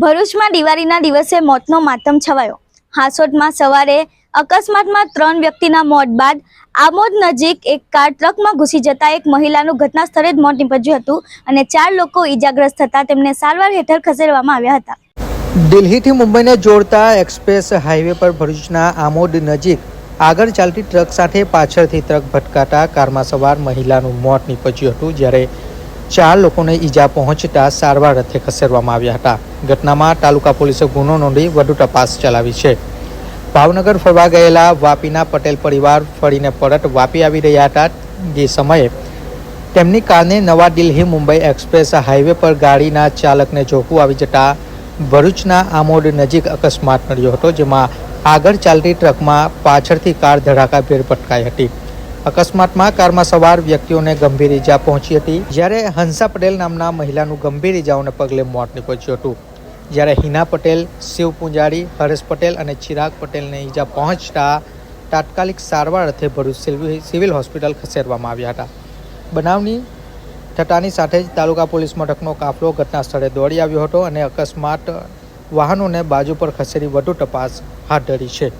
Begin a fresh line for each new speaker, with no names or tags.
ભરૂચમાં દિવાળીના દિવસે મોતનો માતમ છવાયો। હાસોટમાં સવારે અકસ્માતમાં 3 વ્યક્તિના મોત બાદ આમોદ નજીક એક કાર ટ્રકમાં ઘૂસી જતા એક મહિલાનું ઘટના સ્થળે જ મોત નીપજ્યું હતું અને 4 લોકો ઈજાગ્રસ્ત થતા તેમને સારવાર હેઠળ ખસેડવામાં આવ્યા હતા।
દિલ્હીથી મુંબઈને જોડતા એક્સપ્રેસ હાઈવે પર ભરૂચના આમોદ નજીક આગળ ચાલતી ટ્રક સાથે પાછળથી ટ્રક ભટકાતા કારમાં સવાર મહિલાનું મોત નીપજ્યું હતું, જ્યારે 4 લોકોને ઈજા પહોંચતા સારવાર અર્થે ખસેડવામાં આવ્યા હતા। ઘટનામાં તાલુકા પોલીસે ગુનો નોંધી વધુ તપાસ ચલાવી છે। ભાવનગર ફરવા ગયેલા વાપીના પટેલ પરિવાર ફરીને પરત વાપી આવી રહ્યા હતા। જે સમયે તેમની કારને નવા દિલ્હી મુંબઈ એક્સપ્રેસ હાઈવે પર ગાડીના ચાલકને ઝોકું આવી જતા ભરૂચના આમોદ નજીક અકસ્માત નડ્યો હતો, જેમાં આગળ ચાલતી ટ્રકમાં પાછળથી કાર ધડાકાભેર ભટકાઈ હતી। અકસ્માતમાં કારમાં સવાર વ્યક્તિઓને ગંભીર ઈજા પહોંચી હતી, જ્યારે હંસા પટેલ નામના મહિલાનું ગંભીર ઈજાઓને પગલે મોત નીપજ્યું હતું, જ્યારે હિના પટેલ, શિવ પૂંજારી, હરેશ પટેલ અને ચિરાગ પટેલને ઈજા પહોંચતા તાત્કાલિક સારવાર અર્થે ભરૂચ સિવિલ હોસ્પિટલ ખસેડવામાં આવ્યા હતા। બનાવની થતાની સાથે જ તાલુકા પોલીસ મથકનો કાફલો ઘટના સ્થળે દોડી આવ્યો હતો અને અકસ્માત વાહનોને બાજુ પર ખસેડી વધુ તપાસ હાથ ધરી છે।